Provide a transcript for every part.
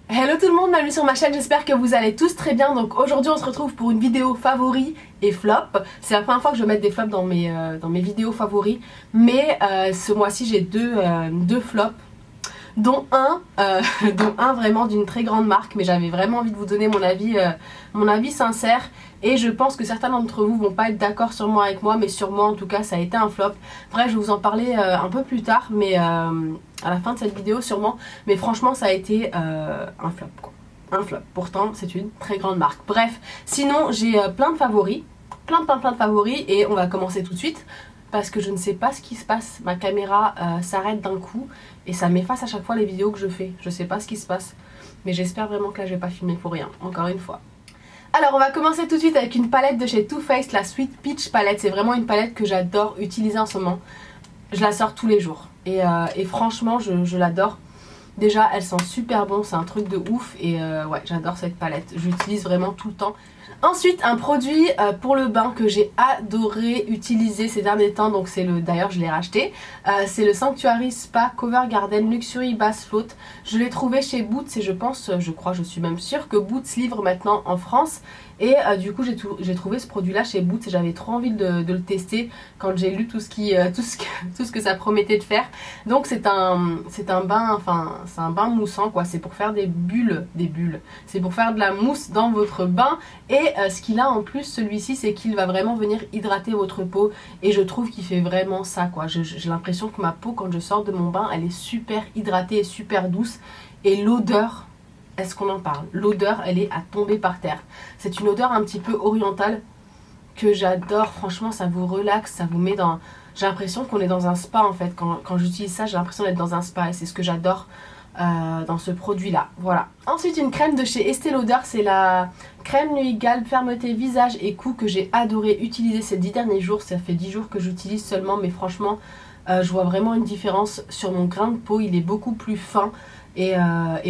Hello tout le monde, bienvenue sur ma chaîne, j'espère que vous allez tous très bien. Donc aujourd'hui on se retrouve pour une vidéo favoris et flop. C'est la première fois que je vais mettre des flops dans mes vidéos favoris. Mais ce mois-ci j'ai deux flops, dont un vraiment d'une très grande marque. Mais j'avais vraiment envie de vous donner mon avis sincère. Et je pense que certains d'entre vous vont pas être d'accord avec moi, mais sur moi en tout cas ça a été un flop. Bref, je vais vous en parler un peu plus tard, mais à la fin de cette vidéo sûrement. Mais franchement ça a été un flop quoi. Un flop, pourtant c'est une très grande marque. Bref, sinon j'ai plein de favoris, plein de favoris, et on va commencer tout de suite. Parce que je ne sais pas ce qui se passe, ma caméra s'arrête d'un coup et ça m'efface à chaque fois les vidéos que je fais. Je sais pas ce qui se passe, mais j'espère vraiment que là je vais pas filmer pour rien, encore une fois. Alors on va commencer tout de suite avec une palette de chez Too Faced, la Sweet Peach palette. C'est vraiment une palette que j'adore utiliser en ce moment. Je la sors tous les jours et franchement je l'adore. Déjà elle sent super bon, c'est un truc de ouf et ouais, j'adore cette palette, j'utilise vraiment tout le temps. Ensuite un produit pour le bain que j'ai adoré utiliser ces derniers temps, donc c'est d'ailleurs je l'ai racheté, c'est le Sanctuary Spa Cover Garden Luxury Bath Float. Je l'ai trouvé chez Boots et je suis même sûre que Boots livre maintenant en France. Et du coup j'ai trouvé ce produit là chez Boots et j'avais trop envie de le tester quand j'ai lu tout ce que ça promettait de faire. Donc c'est un bain, enfin c'est un bain moussant quoi, c'est pour faire des bulles, c'est pour faire de la mousse dans votre bain. Et ce qu'il a en plus celui-ci, c'est qu'il va vraiment venir hydrater votre peau et je trouve qu'il fait vraiment ça quoi. J'ai l'impression que ma peau quand je sors de mon bain elle est super hydratée et super douce. Et l'odeur, est-ce qu'on en parle? L'odeur elle est à tomber par terre. C'est une odeur un petit peu orientale que j'adore, franchement ça vous relaxe, ça vous met dans... J'ai l'impression qu'on est dans un spa en fait, quand j'utilise ça j'ai l'impression d'être dans un spa et c'est ce que j'adore dans ce produit là, voilà. Ensuite une crème de chez Estée Lauder, c'est la crème nuit galbe fermeté visage et cou que j'ai adoré utiliser ces 10 derniers jours. Ça fait 10 jours que j'utilise seulement mais franchement je vois vraiment une différence sur mon grain de peau, il est beaucoup plus fin. Et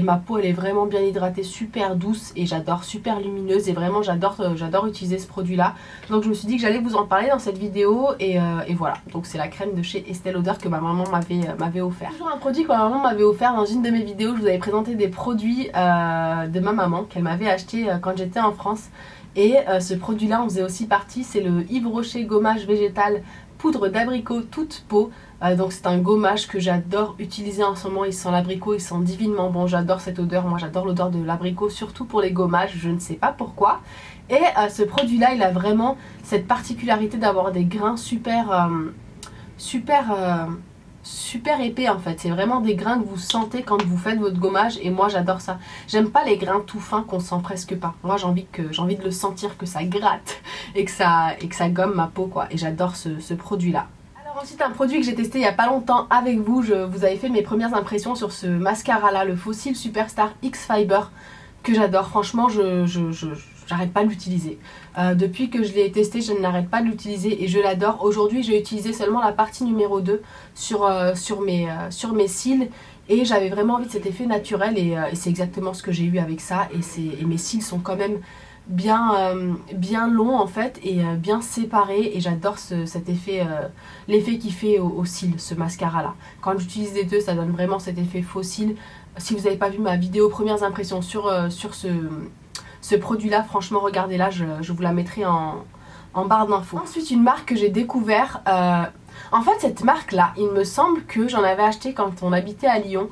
ma peau elle est vraiment bien hydratée, super douce et j'adore, super lumineuse et vraiment j'adore utiliser ce produit là. Donc je me suis dit que j'allais vous en parler dans cette vidéo et voilà. Donc c'est la crème de chez Estée Lauder que ma maman m'avait offert. Toujours un produit que ma maman m'avait offert dans une de mes vidéos. Je vous avais présenté des produits de ma maman qu'elle m'avait acheté quand j'étais en France. Et ce produit là en faisait aussi partie, c'est le Yves Rocher gommage végétal poudre d'abricot toute peau. Donc c'est un gommage que j'adore utiliser en ce moment, il sent l'abricot, il sent divinement bon, j'adore cette odeur, moi j'adore l'odeur de l'abricot, surtout pour les gommages, je ne sais pas pourquoi. Et ce produit là, il a vraiment cette particularité d'avoir des grains super épais en fait, c'est vraiment des grains que vous sentez quand vous faites votre gommage et moi j'adore ça. J'aime pas les grains tout fins qu'on sent presque pas, moi j'ai envie de le sentir, que ça gratte et que ça gomme ma peau quoi, et j'adore ce produit là. Ensuite un produit que j'ai testé il n'y a pas longtemps avec vous, je vous avais fait mes premières impressions sur ce mascara là, le Fossil Superstar X Fiber que j'adore, franchement j'arrête pas de l'utiliser. Depuis que je l'ai testé je n'arrête pas de l'utiliser et je l'adore. Aujourd'hui j'ai utilisé seulement la partie numéro 2 sur mes cils et j'avais vraiment envie de cet effet naturel et c'est exactement ce que j'ai eu avec ça et mes cils sont quand même bien long en fait et bien séparé et j'adore cet effet, l'effet qu'il fait aux cils, ce mascara là. Quand j'utilise les deux ça donne vraiment cet effet faux cils. Si vous n'avez pas vu ma vidéo premières impressions sur ce produit là, franchement regardez là, je vous la mettrai en barre d'infos. Ensuite une marque que j'ai découvert, en fait cette marque là il me semble que j'en avais acheté quand on habitait à Lyon.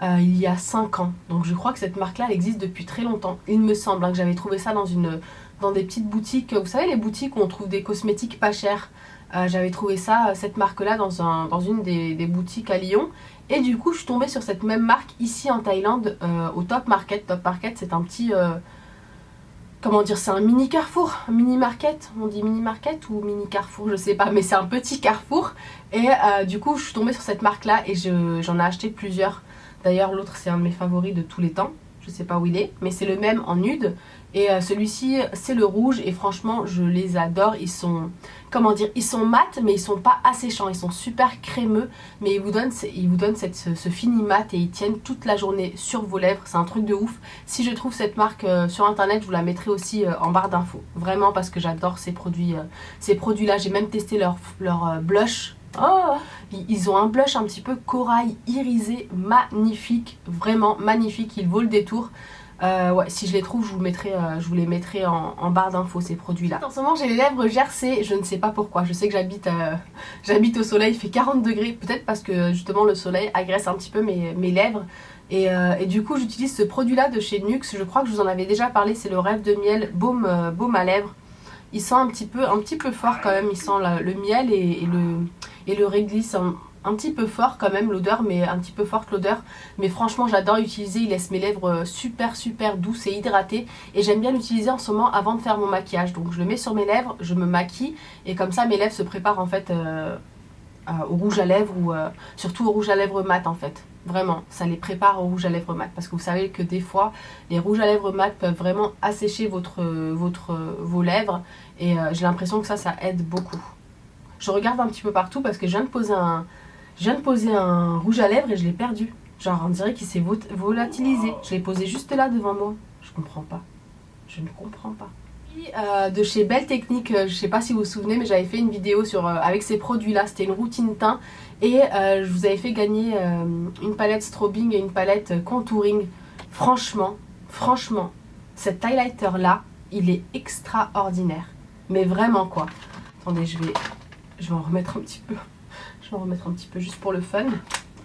Il y a 5 ans, donc je crois que cette marque là elle existe depuis très longtemps, il me semble que j'avais trouvé ça dans des petites boutiques, vous savez les boutiques où on trouve des cosmétiques pas chers. J'avais trouvé ça, cette marque là dans une des boutiques à Lyon et du coup je suis tombée sur cette même marque ici en Thaïlande au Top Market. Top Market c'est un petit, comment dire, c'est un mini carrefour, mini market, on dit mini market ou mini carrefour, je sais pas, mais c'est un petit carrefour et du coup je suis tombée sur cette marque là et j'en ai acheté plusieurs. D'ailleurs l'autre c'est un de mes favoris de tous les temps, je sais pas où il est, mais c'est le même en nude. Et celui-ci c'est le rouge et franchement je les adore, ils sont, comment dire, ils sont mat mais ils sont pas asséchants, ils sont super crémeux mais ils vous donnent ce fini mat et ils tiennent toute la journée sur vos lèvres, c'est un truc de ouf. Si je trouve cette marque sur internet je vous la mettrai aussi en barre d'infos, vraiment parce que j'adore ces produits là. J'ai même testé leur blush Oh, ils ont un blush un petit peu corail irisé, magnifique, vraiment magnifique, il vaut le détour. Ouais, si je les trouve, je vous les mettrai en barre d'infos, ces produits-là. En ce moment, j'ai les lèvres gercées, je ne sais pas pourquoi. Je sais que j'habite au soleil, il fait 40 degrés, peut-être parce que justement le soleil agresse un petit peu mes lèvres. Et du coup, j'utilise ce produit-là de chez NYX, je crois que je vous en avais déjà parlé, c'est le Rêve de Miel Baume à lèvres. Il sent un petit peu fort quand même, il sent le miel et le réglisse un petit peu fort quand même l'odeur, mais un petit peu forte l'odeur. Mais franchement j'adore l'utiliser, il laisse mes lèvres super douces et hydratées. Et j'aime bien l'utiliser en ce moment avant de faire mon maquillage. Donc je le mets sur mes lèvres, je me maquille et comme ça mes lèvres se préparent en fait au rouge à lèvres ou surtout au rouge à lèvres mat en fait. Vraiment, ça les prépare au rouge à lèvres mat parce que vous savez que des fois les rouges à lèvres mat peuvent vraiment assécher vos lèvres et j'ai l'impression que ça aide beaucoup. Je regarde un petit peu partout parce que je viens de poser un rouge à lèvres et je l'ai perdu. Genre on dirait qu'il s'est volatilisé. Je l'ai posé juste là devant moi. Je comprends pas. Je ne comprends pas. De chez Belle Technique, je sais pas si vous vous souvenez, mais j'avais fait une vidéo avec ces produits là, c'était une routine teint et je vous avais fait gagner une palette strobing et une palette contouring. Franchement, cet highlighter là, il est extraordinaire, mais vraiment quoi. Attendez, je vais en remettre un petit peu, juste pour le fun,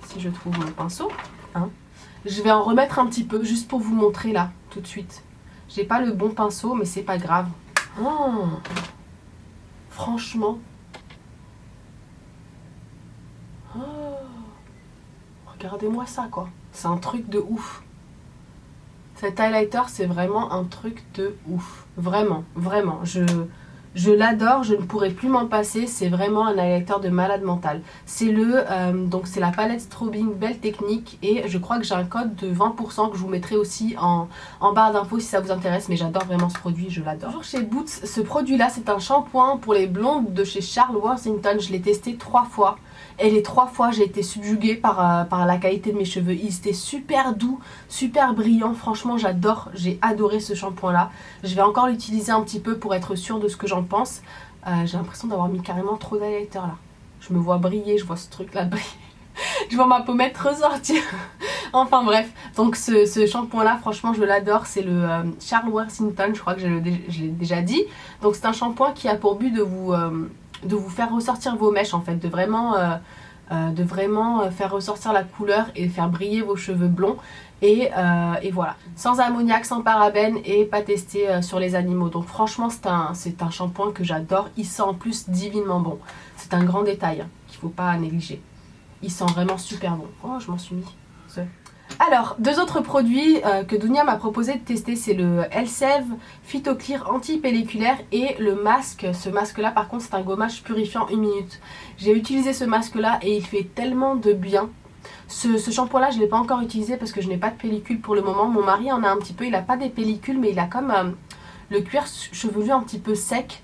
si je trouve mon pinceau, hein. Je vais en remettre un petit peu juste pour vous montrer là, tout de suite. J'ai pas le bon pinceau, mais c'est pas grave. Oh, franchement. Oh, regardez-moi ça, quoi. C'est un truc de ouf. Cet highlighter, c'est vraiment un truc de ouf. Vraiment. Je l'adore, je ne pourrais plus m'en passer, c'est vraiment un highlighter de malade mental. C'est donc c'est la palette Strobing Belle Technique et je crois que j'ai un code de 20% que je vous mettrai aussi en barre d'infos si ça vous intéresse, mais j'adore vraiment ce produit, je l'adore. Toujours chez Boots, ce produit là c'est un shampoing pour les blondes de chez Charles Worthington, je l'ai testé 3 fois. Et les 3 fois j'ai été subjuguée par la qualité de mes cheveux. Ils étaient super doux, super brillants. Franchement j'adore, j'ai adoré ce shampoing là. Je vais encore l'utiliser un petit peu pour être sûre de ce que j'en pense. J'ai l'impression d'avoir mis carrément trop d'highlighter là. Je me vois briller, je vois ce truc là briller. Je vois ma pommette ressortir. Enfin bref, donc ce shampoing là franchement je l'adore. C'est le Charles Worthington, je crois que je l'ai déjà dit. Donc c'est un shampoing qui a pour but de vous faire ressortir vos mèches en fait, de vraiment faire ressortir la couleur et faire briller vos cheveux blonds et voilà, sans ammoniac, sans parabènes et pas testé sur les animaux. Donc franchement c'est un shampoing que j'adore, il sent en plus divinement bon. C'est un grand détail hein, qu'il faut pas négliger. Il sent vraiment super bon. Oh je m'en suis mis. Alors, 2 autres produits que Dunia m'a proposé de tester, c'est le Elseve Phytoclear anti-pelliculaire et le masque. Ce masque là par contre c'est un gommage purifiant 1 minute. J'ai utilisé ce masque là et il fait tellement de bien. Ce shampoing là je ne l'ai pas encore utilisé parce que je n'ai pas de pellicule pour le moment. Mon mari en a un petit peu, il n'a pas des pellicules mais il a comme le cuir chevelu un petit peu sec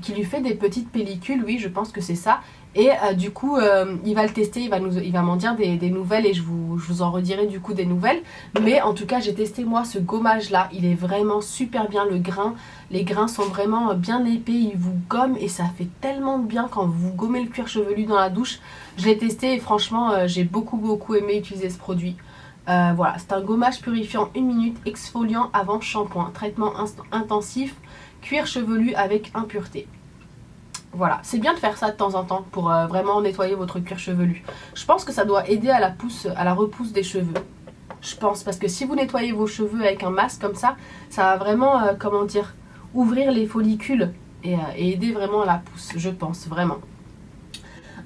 qui lui fait des petites pellicules, oui je pense que c'est ça. Et du coup il va le tester, il va m'en dire des nouvelles et je vous en redirai du coup des nouvelles. Mais en tout cas j'ai testé moi ce gommage là, il est vraiment super bien, les grains sont vraiment bien épais, ils vous gomment et ça fait tellement de bien quand vous gommez le cuir chevelu dans la douche. Je l'ai testé et franchement j'ai beaucoup aimé utiliser ce produit. Voilà, c'est un gommage purifiant 1 minute, exfoliant avant shampoing, traitement intensif, cuir chevelu avec impureté. Voilà, c'est bien de faire ça de temps en temps pour vraiment nettoyer votre cuir chevelu. Je pense que ça doit aider à la repousse des cheveux. Je pense, parce que si vous nettoyez vos cheveux avec un masque comme ça va vraiment, comment dire, ouvrir les follicules et aider vraiment à la pousse, je pense, vraiment.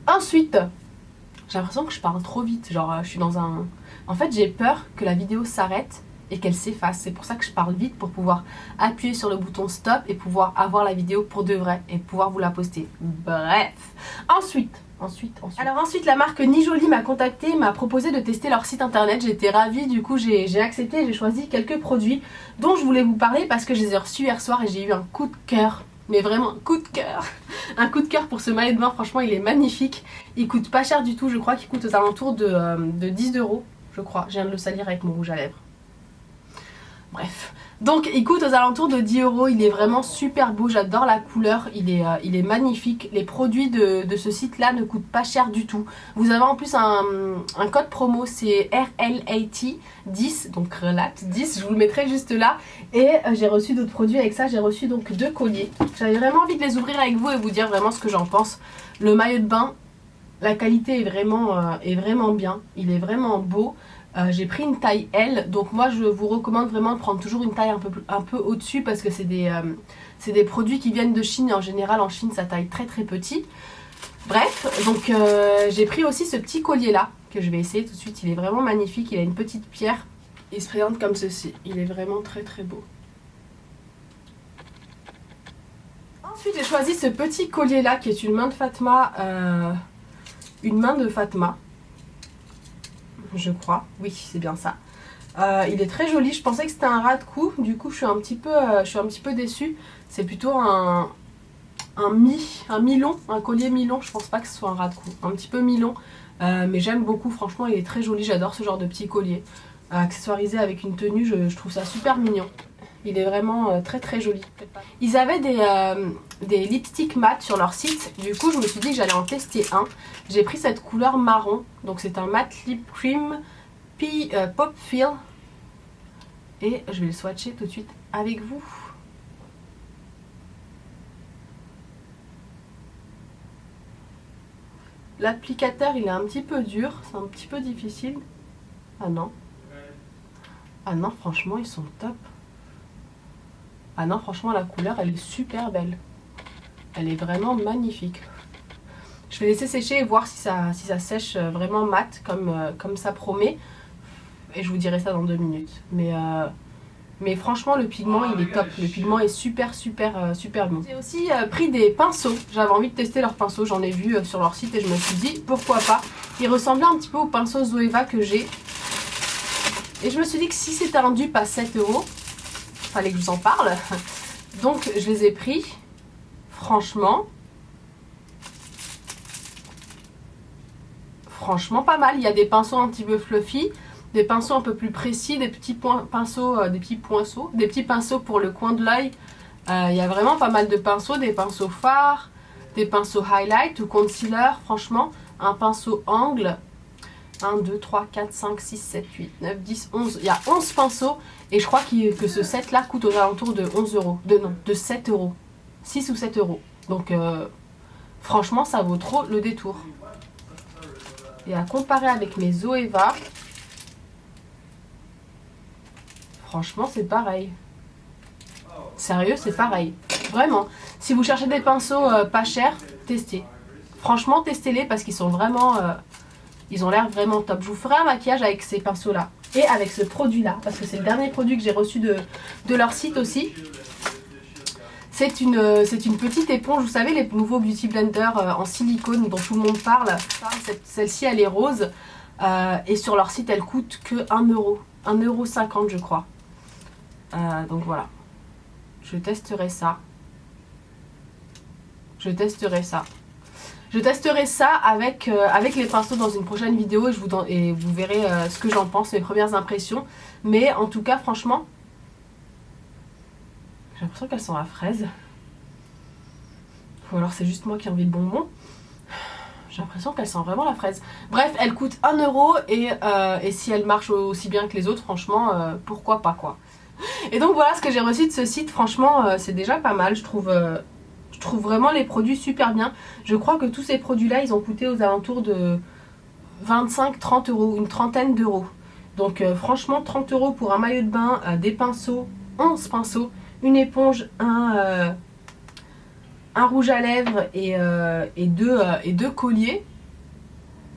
Ensuite, j'ai l'impression que je parle trop vite, genre je suis dans un... En fait, j'ai peur que la vidéo s'arrête et qu'elle s'efface. C'est pour ça que je parle vite pour pouvoir appuyer sur le bouton stop et pouvoir avoir la vidéo pour de vrai et pouvoir vous la poster. Bref. Ensuite, la marque Nijoli m'a contacté, m'a proposé de tester leur site internet. J'étais ravie, du coup j'ai accepté, j'ai choisi quelques produits dont je voulais vous parler parce que je les ai reçus hier soir et j'ai eu un coup de cœur. Mais vraiment un coup de cœur. Un coup de cœur pour ce maillot de bain, franchement il est magnifique. Il coûte pas cher du tout, je crois qu'il coûte aux alentours de 10 €, je crois. Je viens de le salir avec mon rouge à lèvres. Bref, Donc il coûte aux alentours de 10 €, il est vraiment super beau, j'adore la couleur, il est magnifique. Les produits de ce site là ne coûtent pas cher du tout. Vous avez en plus un code promo, c'est RLAT 10, donc relax 10, je vous le mettrai juste là. Et j'ai reçu d'autres produits avec ça, j'ai reçu donc 2 colliers. J'avais vraiment envie de les ouvrir avec vous et vous dire vraiment ce que j'en pense. Le maillot de bain, la qualité est vraiment bien, il est vraiment beau. J'ai pris une taille L, donc moi je vous recommande vraiment de prendre toujours une taille un peu au-dessus parce que c'est des produits qui viennent de Chine et en général en Chine ça taille très petit. Bref, donc j'ai pris aussi ce petit collier là que je vais essayer tout de suite, il est vraiment magnifique, il a une petite pierre, il se présente comme ceci, il est vraiment très beau. Ensuite j'ai choisi ce petit collier là qui est une main de Fatma, je crois, oui c'est bien ça. Il est très joli, je pensais que c'était un ras de cou, du coup je suis un petit peu déçue. C'est plutôt un mi-long, un collier mi-long, je pense pas que ce soit un ras de cou, un petit peu mi-long. Mais j'aime beaucoup, franchement il est très joli, j'adore ce genre de petit collier. Accessoirisé avec une tenue, je trouve ça super mignon. Il est vraiment très joli. Ils avaient des lipsticks mat sur leur site. Du coup, je me suis dit que j'allais en tester un. J'ai pris cette couleur marron. Donc, c'est un matte lip cream Pop Feel. Et je vais le swatcher tout de suite avec vous. L'applicateur, il est un petit peu dur. C'est un petit peu difficile. Ah non. Ah non, franchement, ils sont top. Ah non, franchement, la couleur, elle est super belle. Elle est vraiment magnifique. Je vais laisser sécher et voir si ça sèche vraiment mat comme ça promet. Et je vous dirai ça dans 2 minutes. Mais franchement, le pigment, il est top. Le pigment est super bon. J'ai aussi pris des pinceaux. J'avais envie de tester leurs pinceaux. J'en ai vu sur leur site et je me suis dit, pourquoi pas. Ils ressemblaient un petit peu aux pinceaux Zoeva que j'ai. Et je me suis dit que si c'était un dupe à 7 €, fallait que je vous en parle. Donc je les ai pris. Franchement pas mal. Il y a des pinceaux un petit peu fluffy, des pinceaux un peu plus précis, des petits pinceaux pour le coin de l'œil. Il y a vraiment pas mal de pinceaux, des pinceaux fards, des pinceaux highlight ou concealer. Franchement, un pinceau angle. 1, 2, 3, 4, 5, 6, 7, 8, 9, 10, 11. Il y a 11 pinceaux et je crois que ce set là coûte aux alentours de 11 €. De 7 €. 6 ou 7 €. Donc franchement ça vaut trop le détour. Et à comparer avec mes Zoeva, franchement c'est pareil. Sérieux, c'est pareil. Vraiment. Si vous cherchez des pinceaux pas chers, testez. Franchement, testez-les parce qu'ils sont vraiment... ils ont l'air vraiment top. Je vous ferai un maquillage avec ces pinceaux là. Et avec ce produit là. Parce que c'est le dernier produit que j'ai reçu de leur site aussi. C'est une petite éponge. Vous savez, les nouveaux Beauty Blender en silicone dont tout le monde parle. Celle-ci, elle est rose. Et sur leur site, elle coûte que 1 €. 1,50 € je crois. Donc voilà. Je testerai ça. Je testerai ça avec les pinceaux dans une prochaine vidéo et vous verrez ce que j'en pense, mes premières impressions. Mais en tout cas, franchement, j'ai l'impression qu'elles sont à fraise. Ou alors c'est juste moi qui ai envie de bonbons. J'ai l'impression qu'elles sentent vraiment la fraise. Bref, elles coûtent 1 € et si elles marchent aussi bien que les autres, franchement, pourquoi pas quoi. Et donc voilà ce que j'ai reçu de ce site. Franchement, c'est déjà pas mal, je trouve vraiment les produits super bien. Je crois que tous ces produits-là, ils ont coûté aux alentours de 25-30 €, une trentaine d'euros. Donc franchement, 30 € pour un maillot de bain, des pinceaux, 11 pinceaux, une éponge, un rouge à lèvres et deux colliers.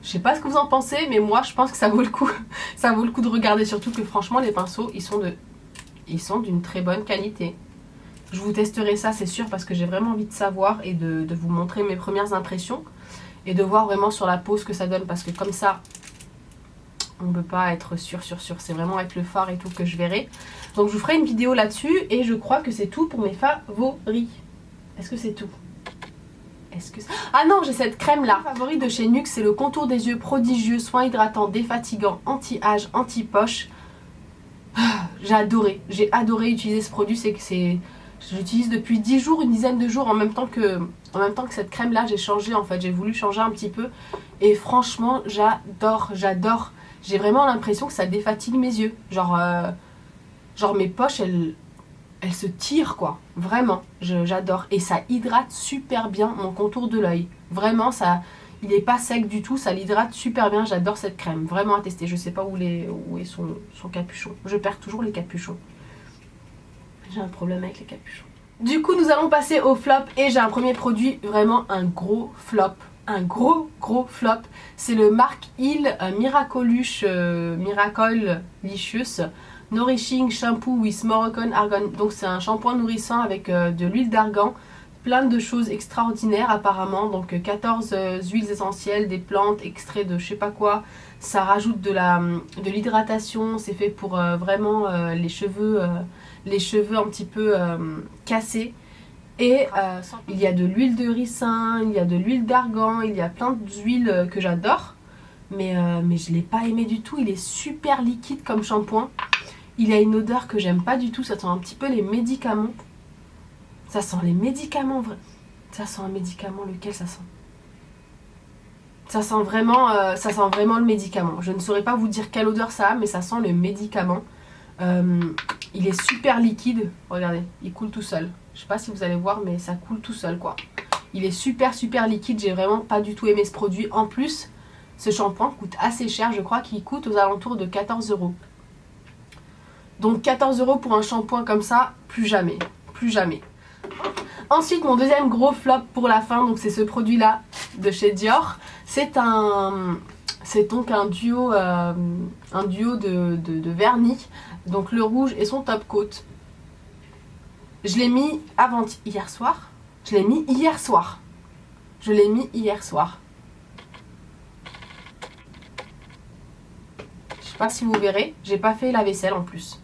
Je sais pas ce que vous en pensez, mais moi je pense que ça vaut le coup. Ça vaut le coup de regarder, surtout que franchement les pinceaux, ils sont d'une très bonne qualité. Je vous testerai ça, c'est sûr, parce que j'ai vraiment envie de savoir et de vous montrer mes premières impressions et de voir vraiment sur la peau ce que ça donne, parce que comme ça, on ne peut pas être sûr. C'est vraiment avec le fard et tout que je verrai. Donc je vous ferai une vidéo là-dessus et je crois que c'est tout pour mes favoris. Est-ce que c'est tout? Ah non, j'ai cette crème là. Mon favori de chez NYX, c'est le contour des yeux prodigieux, soin hydratant, défatigant, anti-âge, anti-poche. j'ai adoré utiliser ce produit. C'est que je l'utilise depuis 10 jours, une dizaine de jours en même temps que cette crème là. J'ai changé en fait, j'ai voulu changer un petit peu et franchement j'adore. J'ai vraiment l'impression que ça défatigue mes yeux, genre mes poches elles se tirent quoi, vraiment, j'adore. Et ça hydrate super bien mon contour de l'œil, vraiment ça, il n'est pas sec du tout, ça l'hydrate super bien, j'adore cette crème, vraiment à tester. Je sais pas où est son capuchon, je perds toujours les capuchons, j'ai un problème avec les capuchons. Du coup nous allons passer au flop et j'ai un premier produit, vraiment un gros flop. Un gros flop, c'est le Mark Hill Miraculous Nourishing Shampoo with Moroccan Argan. Donc c'est un shampoing nourrissant avec de l'huile d'argan, plein de choses extraordinaires apparemment. Donc 14 huiles essentielles, des plantes, extraits de je sais pas quoi. Ça rajoute de l'hydratation, c'est fait pour vraiment les cheveux un petit peu cassés. Et il y a de l'huile de ricin, il y a de l'huile d'argan, il y a plein d'huiles que j'adore. Mais je ne l'ai pas aimé du tout, il est super liquide comme shampoing. Il a une odeur que j'aime pas du tout, ça sent un petit peu les médicaments. Ça sent les médicaments, vrai. Ça sent un médicament, lequel ça sent? Ça sent vraiment le médicament. Je ne saurais pas vous dire quelle odeur ça a, mais ça sent le médicament. Il est super liquide, regardez, il coule tout seul. Je sais pas si vous allez voir, mais ça coule tout seul quoi. Il est super liquide, j'ai vraiment pas du tout aimé ce produit. En plus, ce shampoing coûte assez cher, je crois qu'il coûte aux alentours de 14 €. Donc 14 € pour un shampoing comme ça, plus jamais, plus jamais. Ensuite, mon deuxième gros flop pour la fin, donc c'est ce produit là de chez Dior. C'est donc un duo de vernis, donc le rouge et son top coat. Je l'ai mis hier soir. Je l'ai mis hier soir. Je l'ai mis hier soir. Je sais pas si vous verrez, j'ai pas fait la vaisselle en plus.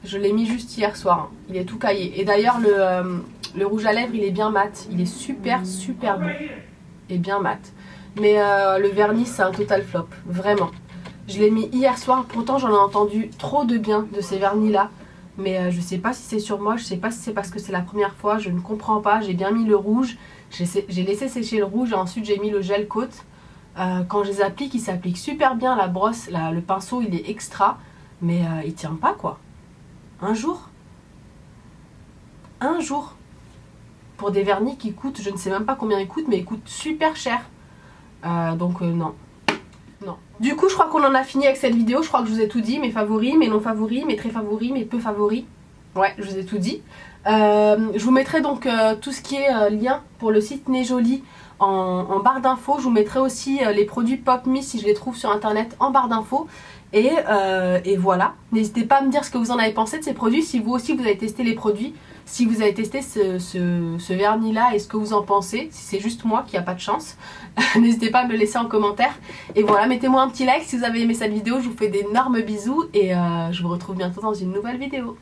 Je l'ai mis juste hier soir, hein. Il est tout caillé. Et d'ailleurs le rouge à lèvres il est bien mat. Il est super beau. Et bien mat. Mais le vernis c'est un total flop, vraiment. Je l'ai mis hier soir, pourtant j'en ai entendu trop de bien de ces vernis là. Mais je sais pas si c'est sur moi, je sais pas si c'est parce que c'est la première fois, je ne comprends pas. J'ai bien mis le rouge, j'ai laissé sécher le rouge et ensuite j'ai mis le gel coat. Quand je les applique, il s'applique super bien, la brosse, le pinceau il est extra. Mais il tient pas quoi. Un jour pour des vernis qui coûtent, je ne sais même pas combien ils coûtent, mais ils coûtent super cher. Donc non. Du coup je crois qu'on en a fini avec cette vidéo. Je crois que je vous ai tout dit, mes favoris, mes non favoris, mes très favoris, mes peu favoris. Ouais, je vous ai tout dit. Je vous mettrai donc tout ce qui est lien pour le site Nejoli en barre d'infos. Je vous mettrai aussi les produits Pop Me si je les trouve sur internet en barre d'infos. Et voilà, n'hésitez pas à me dire ce que vous en avez pensé de ces produits, si vous aussi vous avez testé les produits, si vous avez testé ce vernis là et ce que vous en pensez, si c'est juste moi qui n'a pas de chance. N'hésitez pas à me le laisser en commentaire. Et voilà, mettez-moi un petit like si vous avez aimé cette vidéo, je vous fais d'énormes bisous et je vous retrouve bientôt dans une nouvelle vidéo.